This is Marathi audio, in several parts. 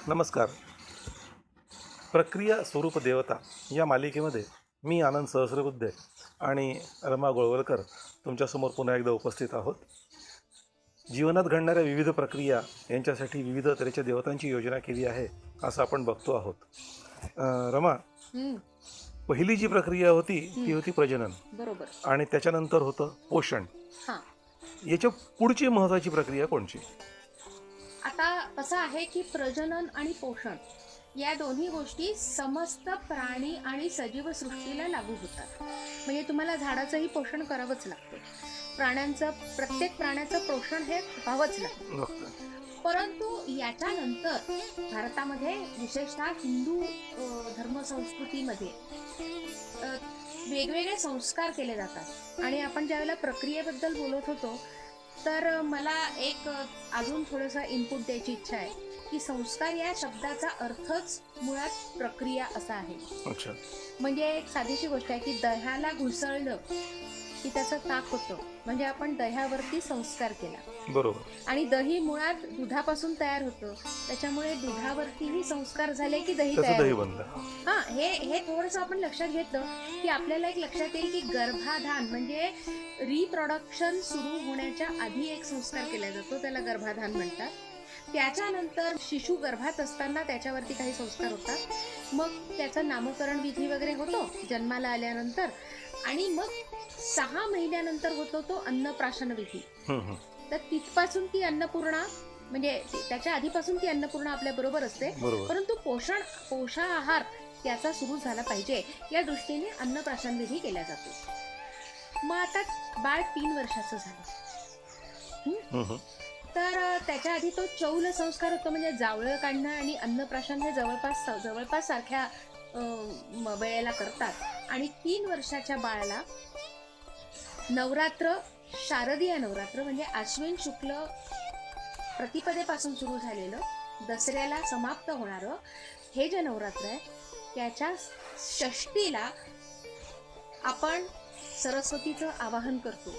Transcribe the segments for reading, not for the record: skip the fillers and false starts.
नमस्कार. प्रक्रिया स्वरूप देवता या मालिकेमध्ये मी आनंद सहस्रबुद्धे आणि रमा गोळवलकर तुमच्यासमोर पुन्हा एकदा उपस्थित आहोत. जीवनात घडणाऱ्या विविध प्रक्रिया यांच्यासाठी विविध तऱ्हेच्या देवतांची योजना केली आहे असं आपण बघतो आहोत. रमा, पहिली जी प्रक्रिया होती ती होती प्रजनन. बरोबर. आणि त्याच्यानंतर होतं पोषण. हां, याच्या पुढची महत्त्वाची प्रक्रिया कोणची? आता कसं आहे की प्रजनन आणि पोषण या दोन्ही गोष्टी समस्त प्राणी आणि सजीव सृष्टीला लागू होतात. म्हणजे तुम्हाला झाडाचंही पोषण करावंच लागतं, प्रत्येक प्राण्याचं पोषण हे व्हावंच लागतं. परंतु याच्यानंतर भारतामध्ये विशेषतः हिंदू धर्मसंस्कृतीमध्ये वेगवेगळे संस्कार केले जातात. आणि आपण ज्यावेळेला प्रक्रियेबद्दल बोलत होतो तर मला एक अजून थोडंसं इनपुट द्यायची इच्छा आहे की संस्कार या शब्दाचा अर्थच मुळात प्रक्रिया असा आहे. अच्छा. म्हणजे एक साधीशी गोष्ट आहे की दह्याला घुसळलं की त्याचं ताक होतं, म्हणजे आपण दह्यावरती संस्कार केला. बरोबर. आणि दही मुळात दुधापासून तयार होतं, त्याच्यामुळे दुधावरतीही संस्कार झाले की दही तयार बनलं. हा, हे थोडंसं आपण लक्षात घेतलं की आपल्याला एक लक्षात येईल की गर्भाधान म्हणजे रिप्रोडक्शन सुरू होण्याच्या आधी एक संस्कार केला जातो, त्याला गर्भाधान म्हणतात. त्याच्यानंतर शिशु गर्भात असताना त्याच्यावरती काही संस्कार होतात. मग त्याचं नामकरण विधी वगैरे होतो जन्माला आल्यानंतर. आणि मग 6 महिन्यानंतर होतो तो अन्नप्राशन विधी. तर तिथपासून ती अन्नपूर्णा, म्हणजे त्याच्या आधीपासून ती अन्नपूर्णा आपल्या बरोबर असते. परंतु पोषाहार त्याचा सुरू झाला पाहिजे या दृष्टीने अन्नप्राशन विधी केला जातो. मग आता बाळ 3 वर्षाचं झालं तर त्याच्या आधी तो चौल संस्कार होतो, म्हणजे जावळं काढणं आणि अन्नप्राशन हे जवळपास सारख्या वेळेला करतात. आणि 3 वर्षाच्या बाळाला नवरात्र, शारदीय नवरात्र म्हणजे आश्विन शुक्ल प्रतिपदेपासून सुरू झालेलं दसऱ्याला समाप्त होणारं हे जे नवरात्र आहे त्याच्या षष्टीला आपण सरस्वतीचं आवाहन करतो.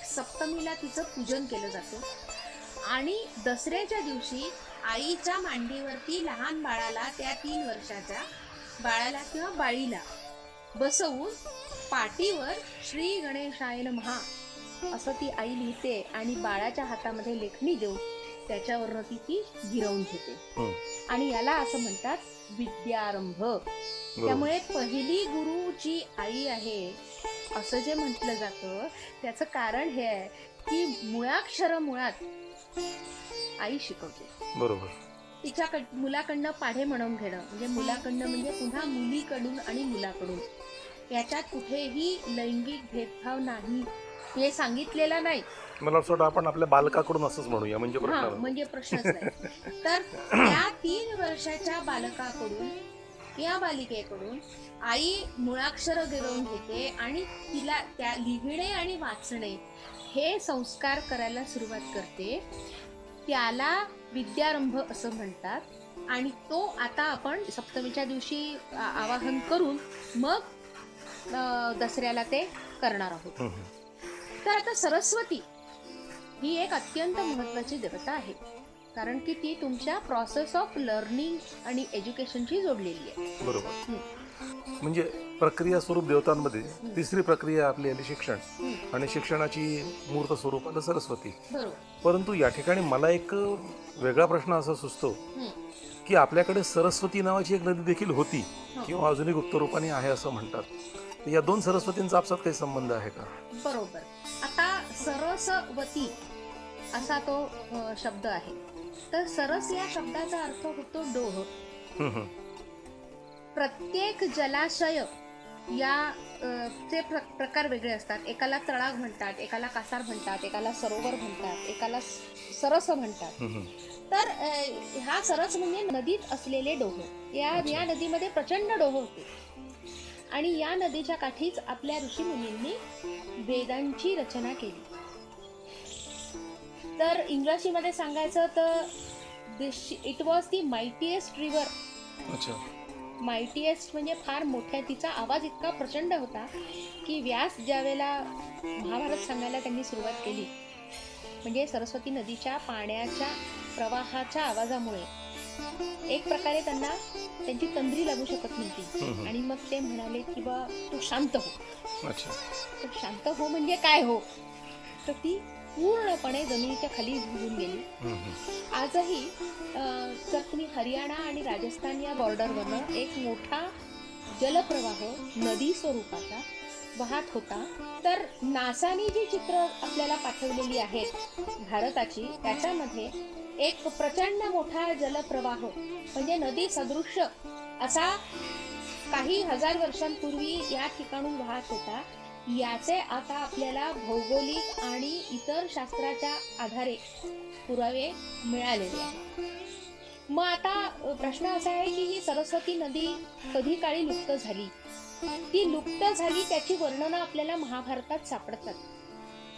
सप्तमीला तिचं पूजन केलं जातं. आणि दसऱ्याच्या दिवशी आईच्या मांडीवरती लहान बाळाला, त्या 3 वर्षाच्या बाळाला किंवा बाळीला बसवून पाठीवर श्री गणेशाय नमः असं ती आई लिहिते आणि बाळाच्या हातामध्ये लेखणी देऊन त्याच्यावरनं ती गिरवून घेते. आणि याला असं म्हणतात विद्यारंभ. त्यामुळे पहिली गुरु जी आई आहे असं जे म्हटलं जातं त्याचं कारण हे आहे की मुळात आई शिकवते. बरोबर. तिच्या मुलाकडनं पाढे म्हणून घेणं, म्हणजे मुलाकडनं म्हणजे पुन्हा मुलीकडून आणि मुलाकडून, याच्यात कुठेही लैंगिक भेदभाव नाही हे सांगितलेलं नाही. मला असं वाटतं आपण आपल्या बालकाकडून असंच म्हणूया, म्हणजे प्रश्नच नाही. तर त्या 3 वर्षाच्या बालकाकडून, या बालिकेकडून आई मुळाक्षर गिरवून घेते आणि तिला त्या लिहिणे आणि वाचणे हे संस्कार करायला सुरुवात करते. त्याला विद्यारंभ असं म्हणतात. आणि तो आता आपण सप्तमीच्या दिवशी आवाहन करून मग दसऱ्याला ते करणार आहोत. तर आता सरस्वती ही एक अत्यंत महत्वाची देवता आहे, कारण की ती तुमच्या प्रोसेस ऑफ लर्निंग आणि एज्युकेशनशी जोडलेली आहे. बरोबर. म्हणजे प्रक्रिया स्वरूप देवतांमध्ये तिसरी प्रक्रिया आपली आली शिक्षण. आणि शिक्षणाची मूर्त स्वरूप आलं सरस्वती. परंतु या ठिकाणी मला एक वेगळा प्रश्न असा सुचतो की आपल्याकडे सरस्वती नावाची एक नदी देखील होती किंवा अजूनही गुप्त रूपाने आहे असं म्हणतात. या 2 सरस्वतींचा आपसात काही संबंध आहे का? बरोबर. आता सरस्वती असा तो शब्द आहे. तर सरस या शब्दाचा अर्थ होतो डोह. प्रत्येक जलाशय या चे प्रकार वेगळे असतात. एकाला तळाग म्हणतात, एकाला कासार म्हणतात, एकाला सरोवर म्हणतात, एकाला सरस म्हणतात. तर हा सरस म्हणजे नदीत असलेले डोह. या नदीमध्ये प्रचंड डोह होते आणि या नदीच्या काठीच आपल्या ऋषी मुनींनी वेदांची रचना केली. तर इंग्रजीमध्ये सांगायचं तर इट वॉज दी मायटीएस्ट रिव्हर. मायटीएस्ट म्हणजे फार मोठ्या. तिचा आवाज इतका प्रचंड होता की व्यास ज्या वेळेला महाभारत सांगायला त्यांनी सुरुवात केली, म्हणजे सरस्वती नदीच्या पाण्याच्या प्रवाहाच्या आवाजामुळे एक प्रकारे त्यांना त्यांची तंद्री लागू शकत नव्हती आणि मग ते म्हणाले की बा तू शांत हो. अच्छा. तर शांत हो म्हणजे काय हो, तर ती पूर्णपणे जमिनीच्या खाली झुकून गेली. आजही जर तुम्ही हरियाणा आणि राजस्थान या बॉर्डरवरनं एक मोठा जलप्रवाह नदी स्वरूपाचा वाहत होता, तर नासाने जी चित्र आपल्याला पाठवलेली आहेत भारताची, त्याच्यामध्ये एक प्रचंड मोठा जलप्रवाह म्हणजे नदी सदृश असा काही हजार वर्षांपूर्वी या ठिकाणून वाहत होता. याचे आता आपल्याला भौगोलिक आणि इतर शास्त्राच्या आधारे पुरावे मिळालेले आहेत. मग आता प्रश्न असा आहे की ही सरस्वती नदी कधी काळी लुप्त झाली. ती लुप्त झाली त्याची वर्णनं आपल्याला महाभारतात सापडतात.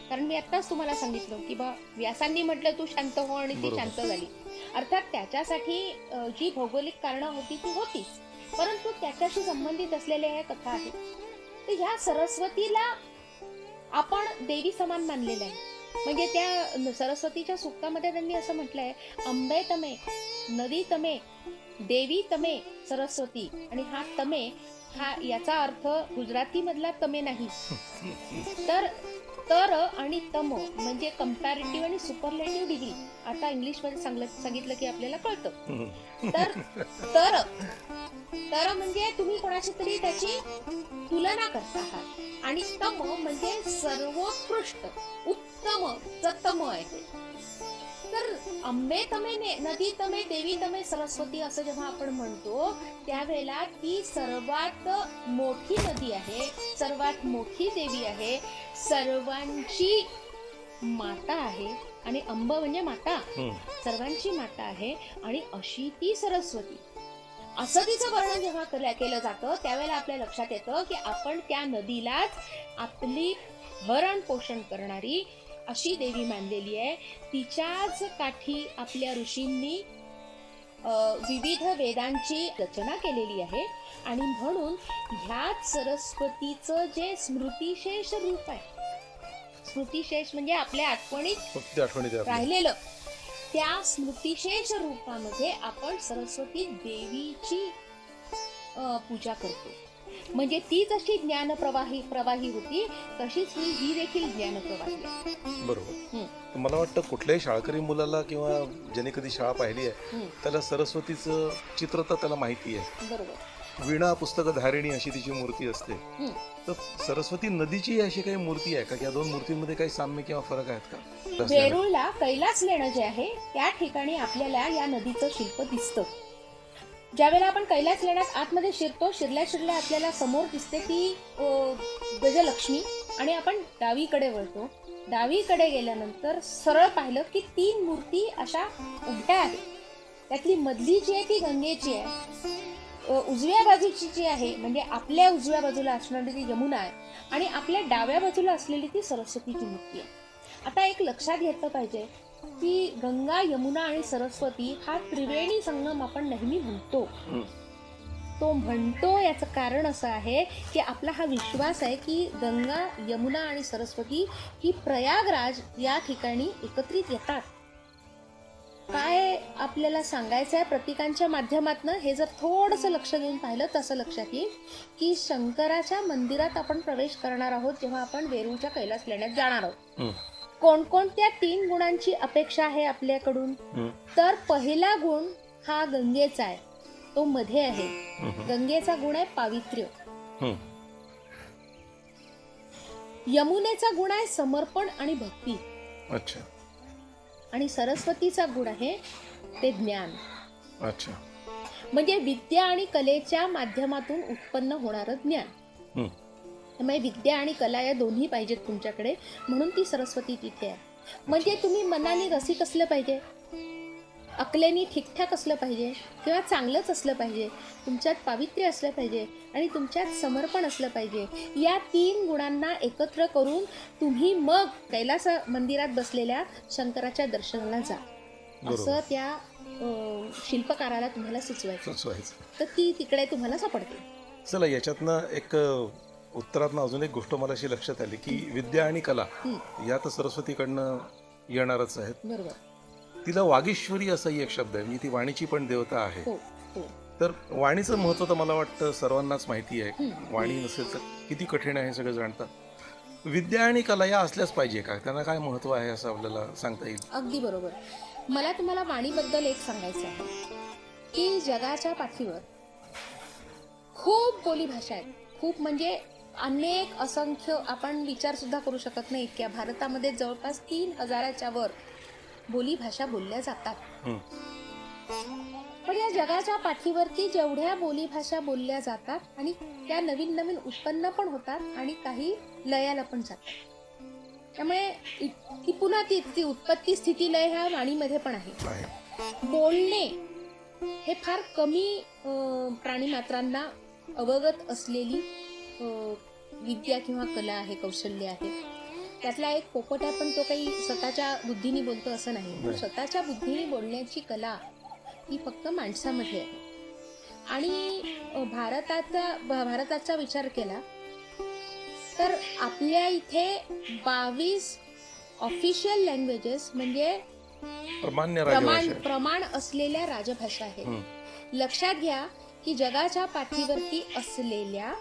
कारण मी आत्ताच तुम्हाला सांगितलं की बा व्यासांनी म्हटलं तू शांत हो आणि ती शांत झाली. अर्थात त्याच्यासाठी जी भौगोलिक कारणं होती ती होतीच, परंतु त्याच्याशी संबंधित असलेल्या ह्या कथा आहेत. तर ह्या सरस्वतीला आपण देवी समान मानलेलं आहे. म्हणजे त्या सरस्वतीच्या सूक्तामध्ये त्यांनी असं म्हटलंय, अंबे तमे, नदी तमे, देवी तमे सरस्वती. आणि हा तमे हा याचा अर्थ गुजराती मधला तमे नाही, तर आणि तम म्हणजे कंपॅरेटिव्ह आणि सुपरलेटिव्ह डिग्री. आता इंग्लिश मध्ये सांगितलं की आपल्याला कळतं. तर म्हणजे तुम्ही कोणाशी तरी त्याची तुलना करता आहात. आणि तम म्हणजे सर्वोत्कृष्ट, उत्तम, तम आहे. तर अंबे तमे, नदी तमे, देवी तमे सरस्वती असं जेव्हा आपण म्हणतो त्यावेळेला ती सर्वात मोठी नदी आहे, सर्वात मोठी देवी आहे, सर्वांची माता आहे. आणि अंब म्हणजे माता, सर्वांची माता आहे. आणि अशी ती सरस्वती असं तिचं वर्णन जेव्हा केलं जातं त्यावेळेला आपल्या लक्षात येतं की आपण त्या नदीलाच आपली भरण पोषण करणारी अशी देवी मानलेली आहे. तिच्याच काठी आपल्या ऋषींनी विविध वेदांची रचना केलेली आहे. आणि म्हणून ह्याच सरस्वतीचं जे स्मृतिशेष रूप आहे, स्मृतिशेष म्हणजे आपल्या आठवणीत राहिलेलं, त्या स्मृतिशेष रूपामध्ये आपण सरस्वती देवीची पूजा करतो. म्हणजे ती जशी प्रवाही होती तशीच ही देखील ज्ञानप्रवाही आहे. बरोबर. मला वाटतं कुठल्याही शाळकरी मुलाला किंवा ज्याने कधी शाळा पाहिली आहे त्याला सरस्वतीचं चित्र तर त्याला माहिती आहे. बरोबर. वीणा पुस्तक धारिणी अशी तिची मूर्ती असते. तर सरस्वती नदीची अशी काही मूर्ती आहे का? या दोन मूर्तींमध्ये काही साम्य किंवा फरक आहेत का? वेरूळला कैलास लेणं जे आहे त्या ठिकाणी आपल्याला या नदीचं शिल्प दिसतं. ज्यावेळेला आपण कैलास लेण्यात आतमध्ये शिरल्या आपल्याला समोर दिसते ती गजलक्ष्मी. आणि आपण डावीकडे वळतो. डावीकडे गेल्यानंतर सरळ पाहिलं की 3 मूर्ती अशा उलट्या आहेत. त्यातली मधली जी आहे ती गंगेची आहे. उजव्या बाजूची जी आहे म्हणजे आपल्या उजव्या बाजूला असणारी ती यमुना आहे. आणि आपल्या डाव्या बाजूला असलेली ती सरस्वतीची मूर्ती आहे. आता एक लक्षात घेतलं पाहिजे की गंगा, यमुना आणि सरस्वती हा त्रिवेणी संगम आपण नेहमी म्हणतो. तो म्हणतो याचं कारण असं आहे की आपला हा विश्वास आहे की गंगा, यमुना आणि सरस्वती ही प्रयागराज या ठिकाणी एकत्रित येतात. काय आपल्याला सांगायचं आहे प्रतीकांच्या माध्यमातून हे जर थोडंसं लक्ष देऊन पाहिलं तसं लक्षात येईल की शंकराच्या मंदिरात आपण प्रवेश करणार आहोत जेव्हा आपण वेरूळच्या कैलास लेण्यात जाणार आहोत. कोणकोणत्या 3 गुणांची अपेक्षा आहे आपल्याकडून? तर पहिला गुण हा गंगेचा आहे, तो मध्ये आहे. गंगेचा गुण आहे पावित्र्य. यमुनेचा गुण आहे समर्पण आणि भक्ती. अच्छा. आणि सरस्वतीचा गुण आहे ते ज्ञान. अच्छा. म्हणजे विद्या आणि कलेच्या माध्यमातून उत्पन्न होणारं ज्ञान. त्यामुळे विद्या आणि कला या दोन्ही पाहिजेत तुमच्याकडे, म्हणून ती सरस्वती तिथे आहे. म्हणजे तुम्ही मनाने रसिक असलं पाहिजे, अकलेनी ठीकठाक असलं पाहिजे किंवा चांगलंच असलं पाहिजे, तुमच्यात पावित्र्य असलं पाहिजे आणि तुमच्यात समर्पण असलं पाहिजे. या 3 गुणांना एकत्र करून तुम्ही मग कैलास मंदिरात बसलेल्या शंकराच्या दर्शनाला जा, असं त्या शिल्पकाराला तुम्हाला सुचवायचं. तर ती तिकडे तुम्हाला सापडते. चला, याच्यातनं एक उत्तरातनं अजून एक गोष्ट मला अशी लक्षात आली की विद्या आणि कला या तर सरस्वतीकडनं येणारच आहेत. बरोबर. तिला वागीश्वरी असाही एक शब्द आहे, म्हणजे ती वाणीची पण देवता आहे. हो हो तर वाणीचं महत्त्व तर मला वाटतं सर्वांनाच माहिती आहे. वाणी नसेल तर किती कठीण आहे हे सगळं जाणतात. विद्या आणि कला या असल्याच पाहिजे का? त्यांना काय महत्त्व आहे असं आपल्याला सांगता येईल? अगदी बरोबर. मला तुम्हाला वाणीबद्दल एक सांगायचं आहे की जगाच्या पाठीवर खूप बोलीभाषा आहेत. खूप म्हणजे अनेक असंख्य, आपण विचार सुद्धा करू शकत नाही इतक्या. भारतामध्ये जवळपास 3000च्या वर बोलीभाषा बोलल्या जातात. पण या जगाच्या पाठीवरती जेवढ्या बोलीभाषा बोलल्या जातात आणि त्या नवीन नवीन उत्पन्न पण होतात आणि काही लयाला पण जातात. त्यामुळे ती पुन्हा ती उत्पत्ती स्थिती लय ह्या वाणीमध्ये पण आहे. बोलणे हे फार कमी प्राणीमात्रांना अवगत असलेली विद्या किंवा कला आहे, कौशल्य आहे. त्यातला एक पोपट आहे, पण तो काही स्वतःच्या बुद्धीने बोलतो असं नाही. स्वतःच्या बुद्धीने बोलण्याची कला ही फक्त माणसामध्ये आहे. आणि भारताचा विचार केला तर आपल्या इथे 22 ऑफिशियल लँग्वेजेस म्हणजे प्रमाण असलेल्या राजभाषा आहेत. लक्षात घ्या की जगाच्या पाठीवरती असलेल्या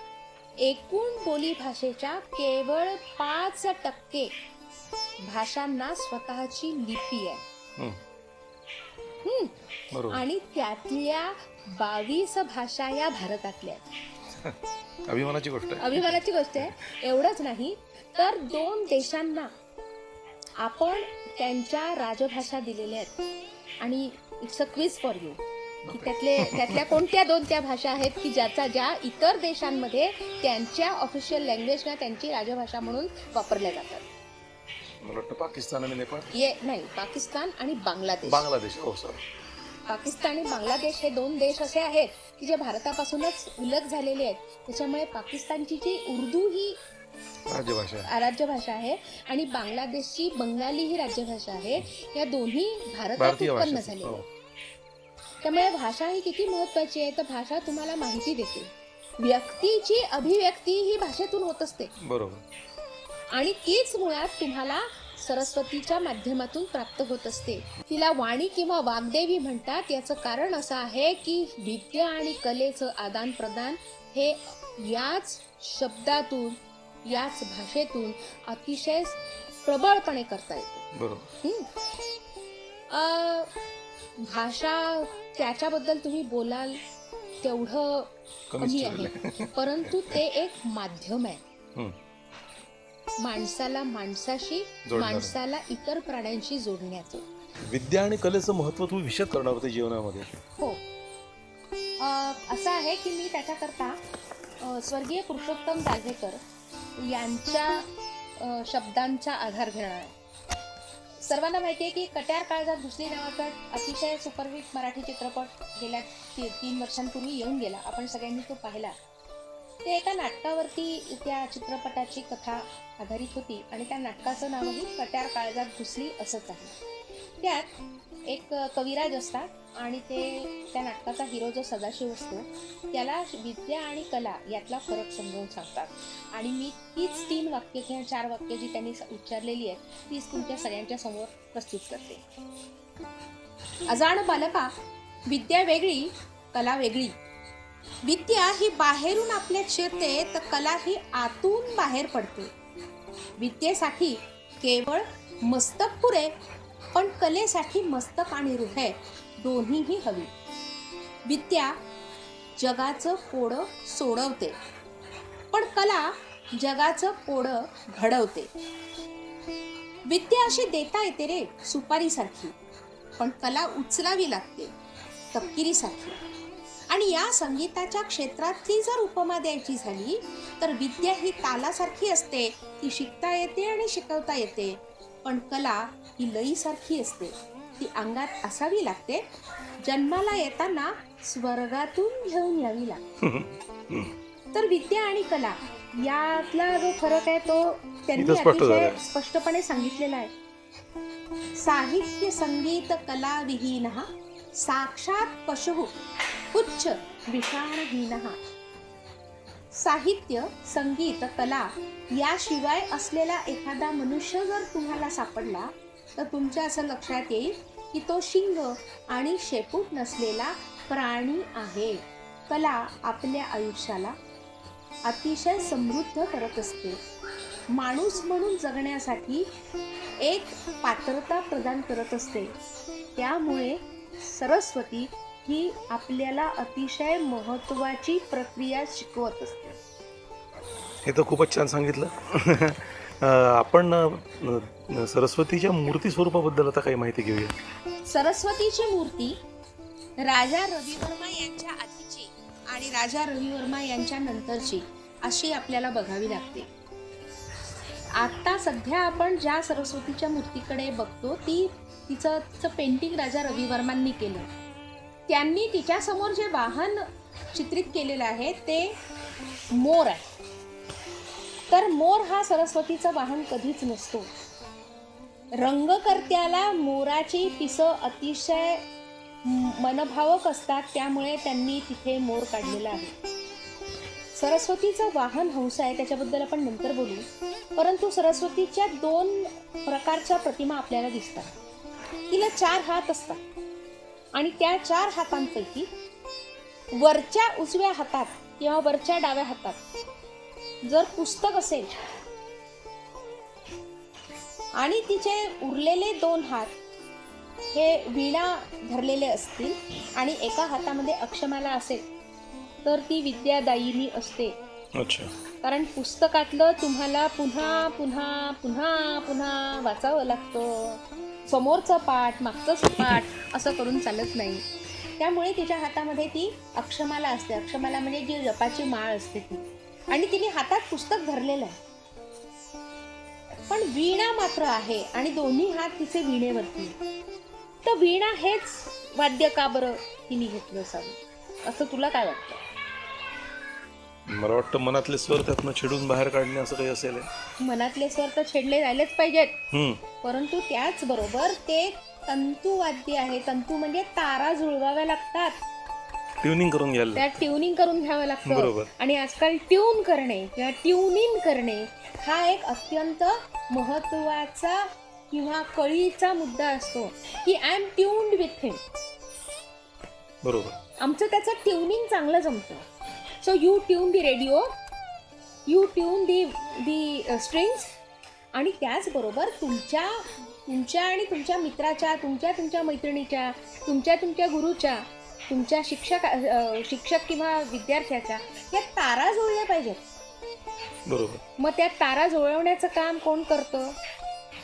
एकूण बोली भाषेच्या केवळ 5% भाषांना स्वतःची लिपी आहे. आणि त्यातल्या 22 भाषा या भारतातल्या आहेत. अभिमानाची गोष्ट आहे. एवढंच नाही तर 2 देशांना आपण त्यांच्या राजभाषा दिलेल्या आहेत. आणि it's a quiz for you की त्यातल्या कोणत्या 2 त्या भाषा आहेत की ज्या इतर देशांमध्ये त्यांच्या ऑफिशियल लँग्वेज किंवा त्यांची राजभाषा म्हणून वापरल्या जातात. मला वाटतं पाकिस्तान आणि नेपाळ नाही, पाकिस्तान आणि बांगलादेश. पाकिस्तान आणि बांगलादेश हे 2 देश असे आहेत की जे भारतापासूनच उलग झालेले आहेत. त्याच्यामुळे पाकिस्तानची जी उर्दू ही राज्यभाषा आहे आणि बांगलादेशची बंगाली ही राज्यभाषा आहे. या दोन्ही भारतात उत्पन्न झालेल्या आहेत. त्यामुळे भाषा ही किती महत्वाची आहे तर भाषा तुम्हाला माहिती देते. व्यक्तीची अभिव्यक्ती ही भाषेतून होत असते. बरोबर. आणि तीच मुळात तुम्हाला सरस्वतीच्या माध्यमातून प्राप्त होत असते. तिला वाणी किंवा वाग्देवी म्हणतात. याचं कारण असं आहे की विद्या आणि कलेचं आदान प्रदान हे याच शब्दातून, याच भाषेतून अतिशय प्रबळपणे करता येते. बरोबर. भाषा त्याच्याबद्दल तुम्ही बोलाल तेवढं कमी आहे, परंतु ते एक माध्यम आहे माणसाला माणसाशी, माणसाला इतर प्राण्यांशी जोडण्याचं. विद्या आणि कलेचं महत्त्व तुम्ही विशद करणार होते जीवनामध्ये. हो, असं आहे की मी त्याच्याकरता स्वर्गीय पुरुषोत्तम दालव्हेकर यांच्या शब्दांचा आधार घेणार आहे. सर्वांना माहिती आहे की कट्यार काळजात घुसली नावाचा अतिशय सुपरहिट मराठी चित्रपट गेल्या 3 वर्षांपूर्वी येऊन गेला. आपण सगळ्यांनी तो पाहिला. ते एका नाटकावरती त्या चित्रपटाची कथा आधारित होती आणि त्या नाटकाचं नावही कट्यार काळजात घुसली असंच आहे. त्यात एक कविराज असतात आणि ते त्या नाटकाचा हिरो जो सदाशिव असतो त्याला विद्या आणि कला यातला फरक समजावून सांगतात. आणि मी तीच 3 वाक्य किंवा 4 वाक्य जी त्यांनी उच्चारलेली आहेत तीच तुमच्या सगळ्यांच्या समोर प्रस्तुत करते. अजाण बालका, विद्या वेगळी, कला वेगळी. विद्या ही बाहेरून आपल्यात शिरते तर कला ही आतून बाहेर पडते. विद्येसाठी केवळ मस्तक पुरे, पण कलेसाठी मस्तक आणि हृदय दोन्हीही हवी. विद्या जगाचं पोळं सोडवते, पण कला जगाचं पोळं घडवते. विद्या अशी देता येते रे सुपारीसारखी, पण कला उचलावी लागते तपकिरीसारखी. आणि या संगीताच्या क्षेत्रातली जर उपमा द्यायची झाली तर विद्या ही तालासारखी असते, ती शिकता येते आणि शिकवता येते. पण कला ही लईसारखी असते, ती अंगात असावी लागते. जन्माला येताना स्वर्गातून घेऊन यावी लागते. तर विद्या आणि कला यातला जो फरक आहे तो त्यांनी अतिशय स्पष्टपणे सांगितलेला आहे. साहित्य संगीत कला विहीनः साक्षात पशुः उच्च विषाणहीनः. साहित्य, संगीत, कला याशिवाय असलेला एखादा मनुष्य जर तुम्हाला सापडला तर तुमच्या असं लक्षात येईल की तो शिंग आणि शेपूट नसलेला प्राणी आहे. कला आपल्या आयुष्याला अतिशय समृद्ध करत असते. माणूस म्हणून जगण्यासाठी एक पात्रता प्रदान करत असते. त्यामुळे सरस्वती ही आपल्याला अतिशय महत्त्वाची प्रक्रिया शिकवत असते. हे तर खूपच छान सांगितलं. आपण सरस्वतीच्या मूर्ती स्वरूपाबद्दल आता काही माहिती घेऊया. सरस्वतीची मूर्ती राजा रविवर्मा यांच्या आधीची आणि राजा रविवर्मा यांच्या नंतरची अशी आपल्याला बघावी लागते. आता सध्या आपण ज्या सरस्वतीच्या मूर्तीकडे बघतो तिचं पेंटिंग राजा रविवर्मांनी केलं. त्यांनी तिच्या समोर जे वाहन चित्रित केलेलं आहे ते मोर आहे. तर मोर हा सरस्वतीचं वाहन कधीच नसतो. रंगकर्त्याला मोराची पिसं अतिशय मनभावक असतात, त्यामुळे त्यांनी तिथे मोर काढलेला आहे. सरस्वतीचं वाहन हंस आहे, त्याच्याबद्दल आपण नंतर बोलू. परंतु सरस्वतीच्या 2 प्रकारच्या प्रतिमा आपल्याला दिसतात. तिला 4 हात असतात आणि त्या 4 हातांपैकी वरच्या उजव्या हातात किंवा वरच्या डाव्या हातात जर पुस्तक असेल आणि तिचे उरलेले 2 हात हे वीणा धरलेले असतील आणि एका हातामध्ये अक्षमाला असेल तर ती विद्यादायिनी असते. अच्छा. कारण पुस्तकातलं तुम्हाला पुन्हा पुन्हा पुन्हा पुन्हा वाचावं लागतं. समोरचं पाठ मागचंच पाठ असं करून चालत नाही. त्यामुळे तिच्या हातामध्ये ती अक्षमाला असते. अक्षमाला म्हणजे जी जपाची माळ असते ती, आणि तिने हातात पुस्तक धरलेलं आहे. पण वीणा मात्र आहे आणि दोन्ही हात तिचे वीणेवरती. तर वीणा हेच वाद्य का बरं तिने घेतलं असावं असं तुला काय वाटतं? मला वाटतं मनातले स्वर त्यातनं छेडून बाहेर काढणे असं काही असेल. मनातले स्वर तर छेडले जायलाच पाहिजेत, परंतु त्याचबरोबर ते तंतुवाद्य आहे. तंतू म्हणजे तारा जुळवाव्या लागतात, ट्युनिंग करून घ्यायला, त्यात ट्युनिंग करून घ्यावं लागतं. बरोबर. आणि आजकाल ट्यून करणे किंवा ट्युनिंग करणे हा एक अत्यंत महत्वाचा किंवा कळीचा मुद्दा असतो की आय एम ट्यून्ड विथ हिम. बरोबर. आमचं त्याचं ट्युनिंग चांगलं जमतं. So you tune the radio, you tune the strings. आणि त्याचबरोबर तुमच्या आणि तुमच्या मित्राच्या, तुमच्या मैत्रिणीच्या, तुमच्या गुरुच्या, तुमच्या शिक्षक किंवा विद्यार्थ्याच्या या तारा जुळल्या पाहिजेत. बरोबर. मग त्या तारा जुळवण्याचं काम कोण करतं?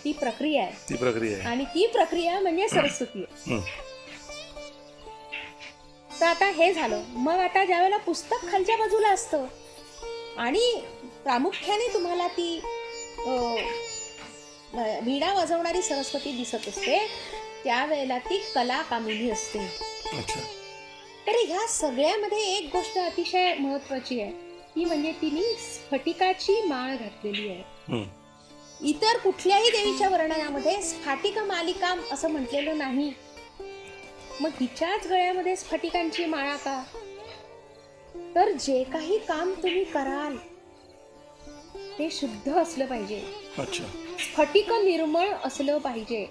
ती प्रक्रिया आहे. आणि ती प्रक्रिया म्हणजे सरस्वती आहे. तर आता हे झालं. मग आता ज्या वेळेला पुस्तक खालच्या बाजूला असतं आणि प्रामुख्याने तुम्हाला ती वीणा वाजवणारी सरस्वती दिसत असते, त्यावेळेला ती कला कामिनी असते. अच्छा. तर ह्या सगळ्यामध्ये एक गोष्ट अतिशय महत्वाची आहे, ती म्हणजे तिने स्फटिकाची माळ घातलेली आहे. इतर कुठल्याही देवीच्या वर्णनामध्ये स्फटिक मालिका असं म्हटलेलं नाही. मग हिच्याच गळ्यामध्ये स्फटिकांची माळा का? तर जे काही काम तुम्ही कराल ते शुद्ध असलं पाहिजे. अच्छा. स्फटिक निर्मळ असलं पाहिजे.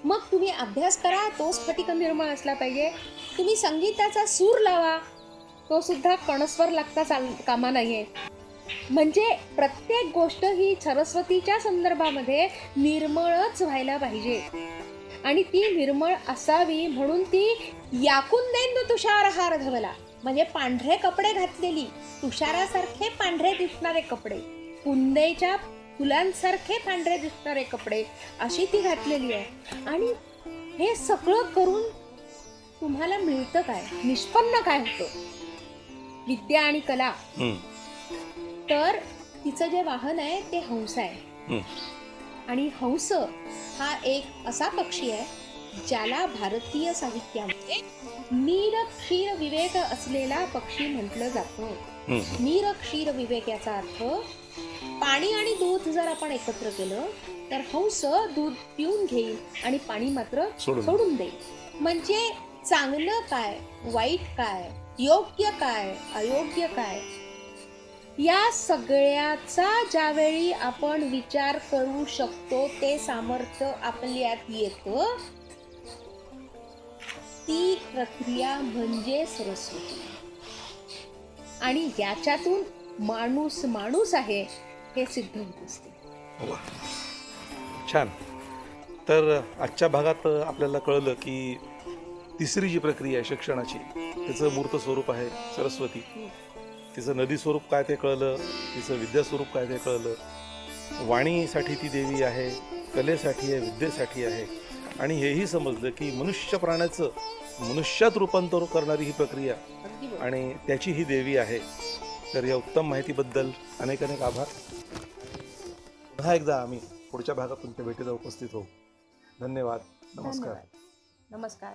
मग तुम्ही अभ्यास करा, तो स्फटिक निर्मळ असला पाहिजे. तुम्ही संगीताचा सूर लावा, तो सुद्धा कणस्वर लागता कामा नाहीये. म्हणजे प्रत्येक गोष्ट ही सरस्वतीच्या संदर्भामध्ये निर्मळच व्हायला पाहिजे. आणि ती निर्मळ असावी म्हणून ती याकुंदेंदू तुषारहार धवला, म्हणजे पांढरे कपडे घातलेली, तुषारासारखे पांढरे दिसणारे कपडे, कुंदेच्या फुलांसारखे पांढरे दिसणारे कपडे अशी ती घातलेली आहे. आणि हे सगळं करून तुम्हाला मिळतं काय? निष्पन्न काय होतं? विद्या आणि कला. तर तिचं जे वाहन आहे ते हंस आहे. आणि हंस हा एक असा पक्षी आहे ज्याला भारतीय साहित्यामध्ये नीर क्षीर विवेक असलेला पक्षी म्हटलं जातं. नीर क्षीर विवेक याचा अर्थ पाणी आणि दूध जर आपण एकत्र केलं तर हंस दूध पिऊन घेईल आणि पाणी मात्र सोडून देईल. म्हणजे चांगलं काय, वाईट काय, योग्य काय, अयोग्य काय, या सगळ्याचा ज्यावेळी आपण विचार करू शकतो ते सामर्थ्य आपल्यात येतं, ती प्रक्रिया म्हणजे सरस्वती. आणि याच्यातून माणूस माणूस आहे हे सिद्ध होत असते. वा, छान. तर आजच्या भागात आपल्याला कळलं की तिसरी जी प्रक्रिया आहे शिक्षणाची, त्याचं मूर्त स्वरूप आहे सरस्वती. तिचं नदी स्वरूप काय ते कळलं, तिचं विद्या स्वरूप काय ते कळलं. वाणीसाठी ती देवी आहे, कलेसाठी आहे, विद्येसाठी आहे. आणि हेही समजलं की मनुष्य प्राण्याचं मनुष्यात रूपांतर करणारी ही प्रक्रिया आणि त्याची ही देवी आहे. तर या उत्तम माहितीबद्दल अनेक अनेक आभार. पुन्हा एकदा आम्ही पुढच्या भागात तुमच्या भेटीला उपस्थित होऊ. धन्यवाद. नमस्कार. नमस्कार.